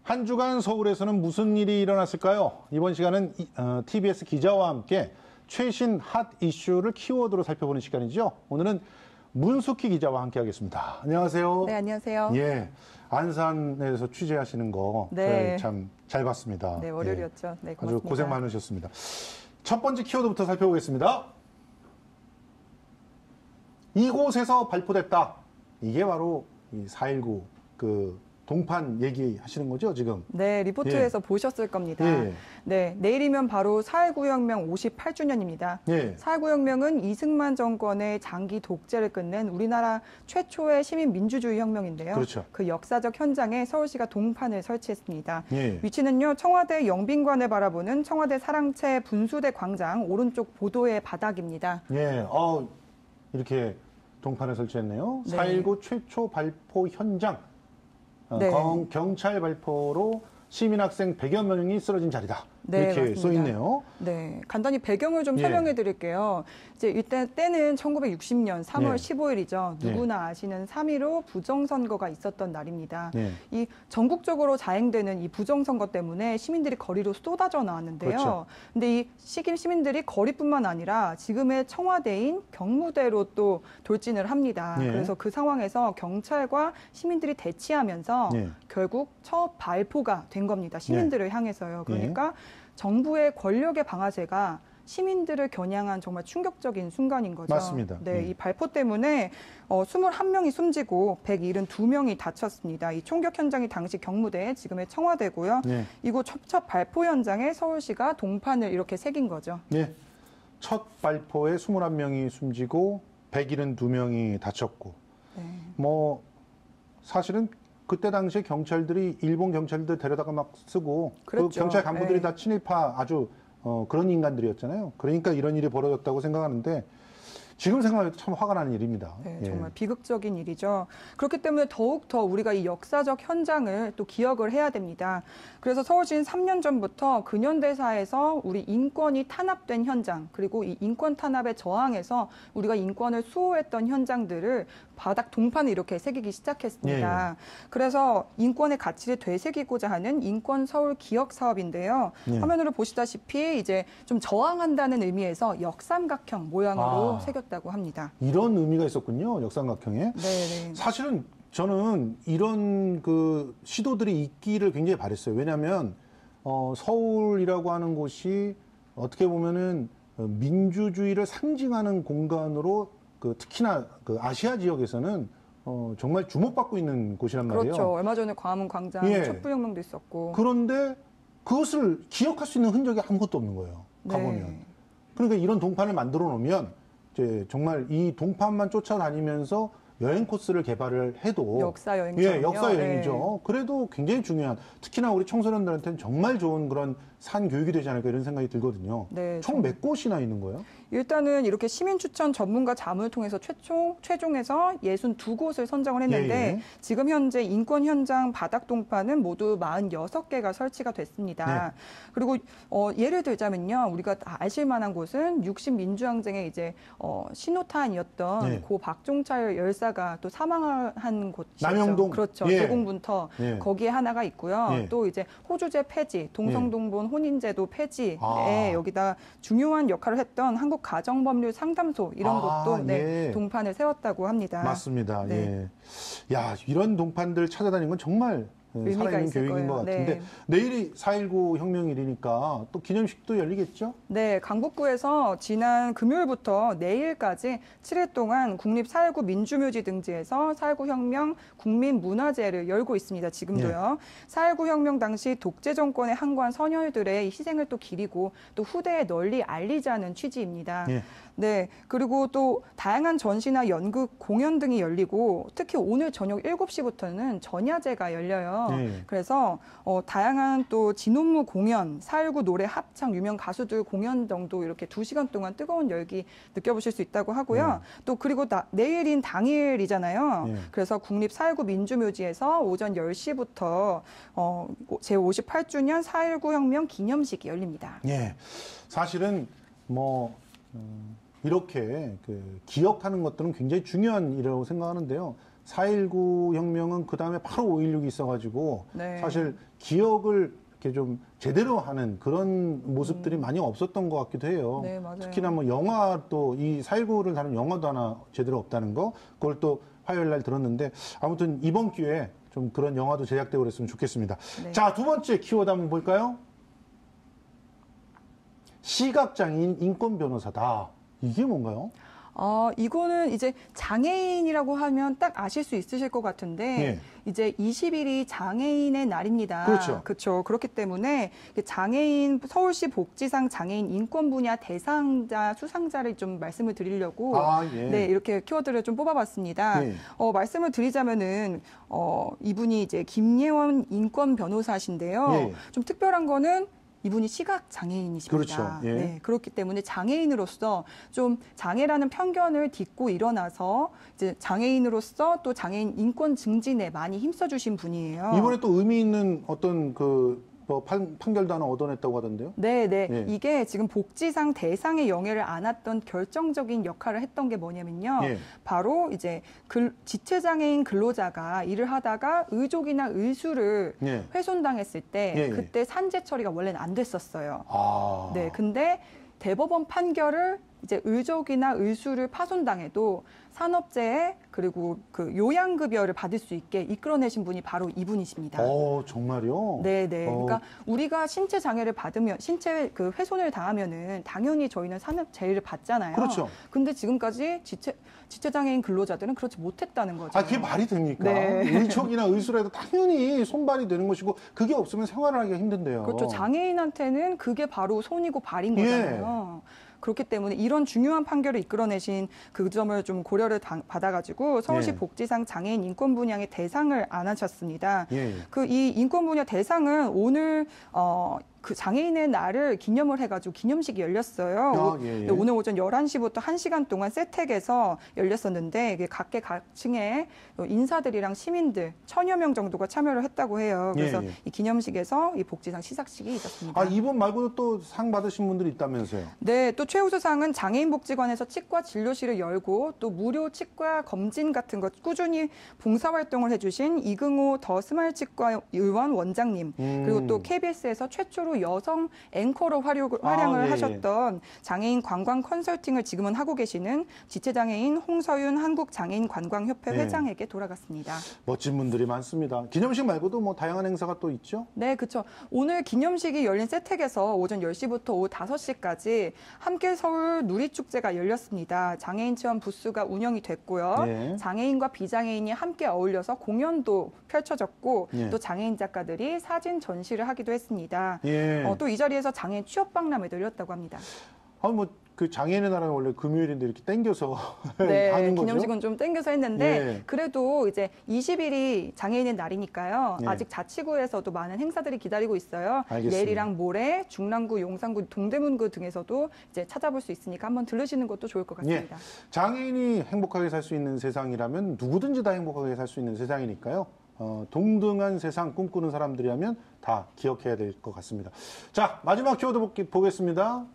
한 주간 서울에서는 무슨 일이 일어났을까요? 이번 시간은 TBS 기자와 함께 최신 핫 이슈를 키워드로 살펴보는 시간이죠. 오늘은 문숙희 기자와 함께 하겠습니다. 안녕하세요. 네, 안녕하세요. 예, 안산에서 취재하시는 거 네. 참 잘 봤습니다. 네, 월요일이었죠. 네, 고맙습니다. 아주 고생 많으셨습니다. 첫 번째 키워드부터 살펴보겠습니다. 이곳에서 발포됐다. 이게 바로 4.19 동판 얘기하시는 거죠, 지금? 네, 리포트에서 보셨을 겁니다. 네, 내일이면 바로 4.19 혁명 58주년입니다. 4.19 혁명은 이승만 정권의 장기 독재를 끝낸 우리나라 최초의 시민 민주주의 혁명인데요. 그렇죠. 그 역사적 현장에 서울시가 동판을 설치했습니다. 위치는요, 청와대 영빈관을 바라보는 청와대 사랑채 분수대 광장 오른쪽 보도의 바닥입니다. 이렇게 동판을 설치했네요. 네. 4.19 최초 발포 현장. 네. 경찰 발포로 시민학생 100여 명이 쓰러진 자리다. 네, 이렇게 맞습니다. 써 있네요. 네, 간단히 배경을 좀 설명해 드릴게요. 이제 때는 1960년 3월 15일이죠. 누구나 아시는 3.15 부정선거가 있었던 날입니다. 이 전국적으로 자행되는 이 부정선거 때문에 시민들이 거리로 쏟아져 나왔는데요. 그렇죠. 근데 이 시민들이 거리뿐만 아니라 지금의 청와대인 경무대로 또 돌진을 합니다. 그래서 그 상황에서 경찰과 시민들이 대치하면서 결국 첫 발포가 된 겁니다. 시민들을 향해서요. 그러니까 정부의 권력의 방아쇠가 시민들을 겨냥한 정말 충격적인 순간인 거죠. 맞습니다. 네, 이 발포 때문에 21명이 숨지고 172명이 다쳤습니다. 이 총격 현장이 당시 경무대, 지금의 청와대고요. 이곳 첫 발포 현장에 서울시가 동판을 이렇게 새긴 거죠. 첫 발포에 21명이 숨지고 172명이 다쳤고 사실은 그때 당시에 경찰들이 일본 경찰들 데려다가 막 쓰고 그 경찰 간부들이 다 친일파 아주 그런 인간들이었잖아요. 그러니까 이런 일이 벌어졌다고 생각하는데 지금 생각해도 참 화가 나는 일입니다. 네, 정말 비극적인 일이죠. 그렇기 때문에 더욱더 우리가 이 역사적 현장을 또 기억을 해야 됩니다. 그래서 서울시는 3년 전부터 근현대사에서 우리 인권이 탄압된 현장, 그리고 이 인권 탄압에 저항해서 우리가 인권을 수호했던 현장들을 바닥 동판을 이렇게 새기기 시작했습니다. 그래서 인권의 가치를 되새기고자 하는 인권 서울 기억 사업인데요. 화면으로 보시다시피 이제 좀 저항한다는 의미에서 역삼각형 모양으로 새겼다고 합니다. 이런 의미가 있었군요. 역삼각형에. 네. 사실은 저는 이런 시도들이 있기를 굉장히 바랬어요. 왜냐하면 서울이라고 하는 곳이 어떻게 보면은 민주주의를 상징하는 공간으로 특히나 아시아 지역에서는 정말 주목받고 있는 곳이란 말이에요. 그렇죠. 얼마 전에 광화문 광장 촛불혁명도 있었고. 그런데 그것을 기억할 수 있는 흔적이 아무것도 없는 거예요. 가보면. 그러니까 이런 동판을 만들어 놓으면 이제 정말 이 동판만 쫓아다니면서 여행 코스를 개발을 해도 역사 여행이죠. 역사 여행이죠. 그래도 굉장히 중요한, 특히나 우리 청소년들한테는 정말 좋은 그런 산 교육이 되지 않을까 이런 생각이 들거든요. 총 몇 곳이나 있는 거예요? 일단은 이렇게 시민 추천 전문가 자문을 통해서 최종해서 62곳을 선정을 했는데 지금 현재 인권 현장 바닥 동판은 모두 46개가 설치가 됐습니다. 그리고 예를 들자면요, 우리가 다 아실 만한 곳은 60 민주항쟁의 이제 신호탄이었던 고 박종철 열사가 또 사망한 곳이죠. 남영동. 그렇죠. 대공분터 거기에 하나가 있고요. 또 이제 호주제 폐지, 동성동본 혼인제도 폐지에 여기다 중요한 역할을 했던 한국 가정법률 상담소 이런 곳도 동판을 세웠다고 합니다. 맞습니다. 야, 이런 동판들 찾아다니는 건 정말 살아있는 교육인 것 같은데 내일이 4.19 혁명일이니까 또 기념식도 열리겠죠? 네, 강북구에서 지난 금요일부터 내일까지 7일 동안 국립 4.19 민주묘지 등지에서 4.19 혁명 국민문화제를 열고 있습니다. 지금도요. 4.19 혁명 당시 독재 정권의 항거한 선열들의 희생을 또 기리고 또 후대에 널리 알리자는 취지입니다. 네, 그리고 또 다양한 전시나 연극, 공연 등이 열리고 특히 오늘 저녁 7시부터는 전야제가 열려요. 그래서 다양한 또 진혼무 공연, 4.19 노래 합창, 유명 가수들 공연 등도 이렇게 2시간 동안 뜨거운 열기 느껴보실 수 있다고 하고요. 또 그리고 내일인 당일이잖아요. 그래서 국립 4.19 민주묘지에서 오전 10시부터 제58주년 4.19 혁명 기념식이 열립니다. 사실은 이렇게 기억하는 것들은 굉장히 중요한 일이라고 생각하는데요. 4.19 혁명은 그 다음에 바로 5.16이 있어가지고 네. 사실 기억을 이렇게 좀 제대로 하는 그런 모습들이 많이 없었던 것 같기도 해요. 네, 맞아요. 특히나 뭐 영화도 이 4.19를 다룬 영화도 하나 제대로 없다는 거, 그걸 또 화요일 날 들었는데 아무튼 이번 기회에 좀 그런 영화도 제작되고 그랬으면 좋겠습니다. 네. 자, 두 번째 키워드 한번 볼까요? 시각장애인 인권 변호사다. 이게 뭔가요? 이거는 이제 장애인이라고 하면 딱 아실 수 있으실 것 같은데, 예. 이제 20일이 장애인의 날입니다. 그렇죠. 그렇죠. 그렇기 때문에 장애인, 서울시 복지상 장애인 인권 분야 대상자, 수상자를 좀 말씀을 드리려고, 예. 네, 이렇게 키워드를 좀 뽑아봤습니다. 예. 말씀을 드리자면은, 이분이 이제 김예원 인권 변호사신데요. 예. 좀 특별한 거는 이분이 시각 장애인이십니다. 그렇죠. 예. 네, 그렇기 때문에 장애인으로서 좀 장애라는 편견을 딛고 일어나서 이제 장애인으로서 또 장애인 인권 증진에 많이 힘써주신 분이에요. 이번에 또 의미 있는 어떤 판결도 하나 얻어냈다고 하던데요? 네. 예. 이게 지금 복지상 대상의 영예를 안았던 결정적인 역할을 했던 게 뭐냐면요. 예. 바로 이제 지체장애인 근로자가 일을 하다가 의족이나 의수를 예. 훼손당했을 때 예. 그때 산재 처리가 원래는 안 됐었어요. 아. 네, 근데 대법원 판결을 이제 의족이나 의수를 파손당해도 산업재해 그리고 그 요양급여를 받을 수 있게 이끌어내신 분이 바로 이분이십니다. 정말요? 네. 그러니까 우리가 신체 장애를 받으면 신체 그 훼손을 당하면은 당연히 저희는 산업재해를 받잖아요. 그렇죠. 근데 지금까지 지체장애인 근로자들은 그렇지 못했다는 거죠. 그게 말이 됩니까? 네. 의촉이나 의수라도 당연히 손발이 되는 것이고 그게 없으면 생활을 하기가 힘든데요. 그렇죠. 장애인한테는 그게 바로 손이고 발인 예. 거잖아요. 그렇기 때문에 이런 중요한 판결을 이끌어내신 그 점을 좀 고려를 받아가지고 서울시 예. 복지상 장애인 인권 분야의 대상을 안으셨습니다. 예. 이 인권 분야 대상은 오늘 그 장애인의 날을 기념을 해가지고 기념식이 열렸어요. 예. 오늘 오전 11시부터 1시간 동안 세택에서 열렸었는데 이게 각계각층의 인사들이랑 시민들 1000여 명 정도가 참여를 했다고 해요. 그래서 예. 이 기념식에서 이 복지상 시상식이 있었습니다. 이분 말고도 또 상 받으신 분들이 있다면서요? 네, 또 최우수상은 장애인복지관에서 치과 진료실을 열고 또 무료 치과 검진 같은 것 꾸준히 봉사활동을 해주신 이근호 더 스마일 치과 의원 원장님 그리고 또 KBS에서 최초로 여성 앵커로 활약을 예. 하셨던 장애인 관광 컨설팅을 지금은 하고 계시는 지체장애인 홍서윤 한국장애인관광협회 예. 회장에게 돌아갔습니다. 멋진 분들이 많습니다. 기념식 말고도 뭐 다양한 행사가 또 있죠? 네, 그렇죠. 오늘 기념식이 열린 세택에서 오전 10시부터 오후 5시까지 함께 서울 누리축제가 열렸습니다. 장애인 체험 부스가 운영이 됐고요. 예. 장애인과 비장애인이 함께 어울려서 공연도 펼쳐졌고 예. 또 장애인 작가들이 사진 전시를 하기도 했습니다. 예. 또 이 자리에서 장애인 취업 박람회도 열렸다고 합니다. 그 장애인의 나라는 원래 금요일인데 이렇게 땡겨서 네, 하는 거죠? 기념식은 좀 땡겨서 했는데 예. 그래도 이제 20일이 장애인의 날이니까요. 예. 아직 자치구에서도 많은 행사들이 기다리고 있어요. 알겠습니다. 내일이랑 모레 중랑구, 용산구, 동대문구 등에서도 이제 찾아볼 수 있으니까 한번 들르시는 것도 좋을 것 같습니다. 장애인이 행복하게 살 수 있는 세상이라면 누구든지 다 행복하게 살 수 있는 세상이니까요. 동등한 세상 꿈꾸는 사람들이라면 다 기억해야 될 것 같습니다. 자, 마지막 키워드 보겠습니다.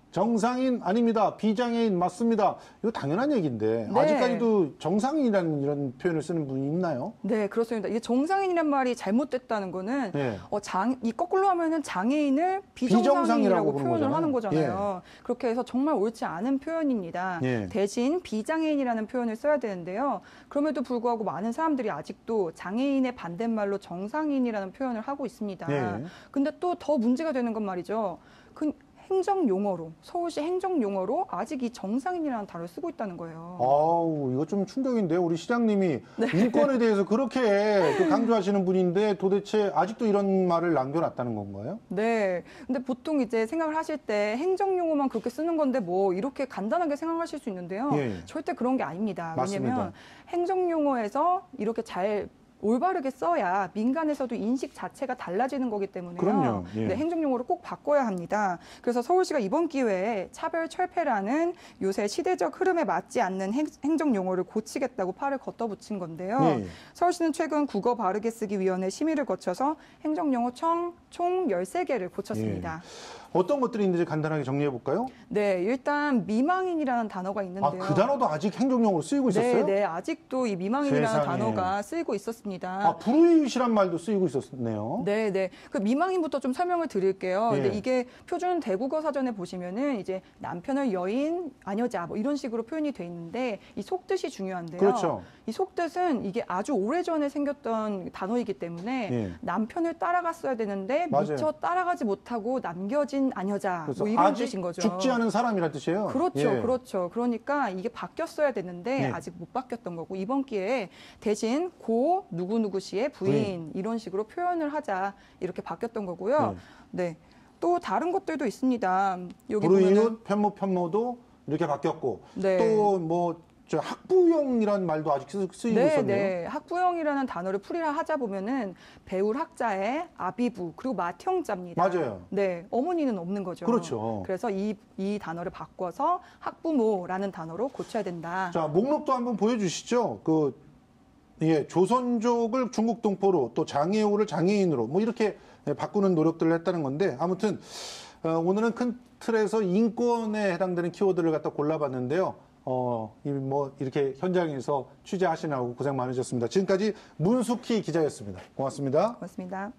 정상인 아닙니다. 비장애인 맞습니다. 이거 당연한 얘기인데 네. 아직까지도 정상인이라는 이런 표현을 쓰는 분이 있나요? 네, 그렇습니다. 이게 정상인이란 말이 잘못됐다는 거는 네. 이 거꾸로 하면은 장애인을 비정상이라고 비정상이라고 보는 표현을 하는 거잖아요. 거잖아요. 그렇게 해서 정말 옳지 않은 표현입니다. 예. 대신 비장애인이라는 표현을 써야 되는데요. 그럼에도 불구하고 많은 사람들이 아직도 장애인의 반대말로 정상인이라는 표현을 하고 있습니다. 예. 근데 또 더 문제가 되는 건 말이죠. 행정용어로, 서울시 행정용어로 아직 이 정상인이라는 단어를 쓰고 있다는 거예요. 이거 좀 충격인데요. 우리 시장님이 네. 인권에 대해서 그렇게 또 강조하시는 분인데 도대체 아직도 이런 말을 남겨놨다는 건가요? 네. 근데 보통 이제 생각을 하실 때 행정용어만 그렇게 쓰는 건데 뭐 이렇게 간단하게 생각하실 수 있는데요. 예. 절대 그런 게 아닙니다. 맞습니다. 왜냐면 행정용어에서 이렇게 잘 올바르게 써야 민간에서도 인식 자체가 달라지는 거기 때문에요. 그럼요. 예. 네, 행정용어를 꼭 바꿔야 합니다. 그래서 서울시가 이번 기회에 차별철폐라는 요새 시대적 흐름에 맞지 않는 행정용어를 고치겠다고 팔을 걷어붙인 건데요. 예. 서울시는 최근 국어 바르게 쓰기 위원회 심의를 거쳐서 행정용어 총 13개를 고쳤습니다. 예. 어떤 것들이 있는지 간단하게 정리해 볼까요? 네, 일단 미망인이라는 단어가 있는데요. 그 단어도 아직 행정용어로 쓰이고 있었어요? 네, 아직도 이 미망인이라는 세상에. 단어가 쓰이고 있었습니다. 불우이웃이란 말도 쓰이고 있었네요. 네. 그 미망인부터 좀 설명을 드릴게요. 예. 근데 이게 표준 대국어 사전에 보시면은 이제 남편을 여인, 아녀자 뭐 이런 식으로 표현이 돼 있는데 이 속뜻이 중요한데요. 그렇죠. 이 속뜻은 이게 아주 오래전에 생겼던 단어이기 때문에 예. 남편을 따라갔어야 되는데 맞아요. 미처 따라가지 못하고 남겨진 아녀자 그래서 뭐 이런 아직 뜻인 거죠. 죽지 않은 사람이란 뜻이에요. 그렇죠, 예. 그렇죠. 그러니까 이게 바뀌었어야 되는데 예. 아직 못 바뀌었던 거고 이번 기회에 대신 고 누구누구 씨의 부인 이런 식으로 표현을 하자 이렇게 바뀌었던 거고요. 네. 또 다른 것들도 있습니다. 여기 보면은 불우이웃, 편모, 편모도 이렇게 바뀌었고 네. 또 뭐 학부형이란 말도 아직 쓰이고 있었네요. 네. 학부형이라는 단어를 풀이를 하자 보면은 배울 학자의 아비부 그리고 맏형자입니다. 맞아요. 네, 어머니는 없는 거죠. 그렇죠. 그래서 이 단어를 바꿔서 학부모라는 단어로 고쳐야 된다. 자, 목록도 한번 보여주시죠. 조선족을 중국 동포로 또 장애우를 장애인으로 뭐 이렇게 바꾸는 노력들을 했다는 건데 아무튼 오늘은 큰 틀에서 인권에 해당되는 키워드를 갖다 골라봤는데요. 이렇게 현장에서 취재하시느라고 고생 많으셨습니다. 지금까지 문숙희 기자였습니다. 고맙습니다. 고맙습니다.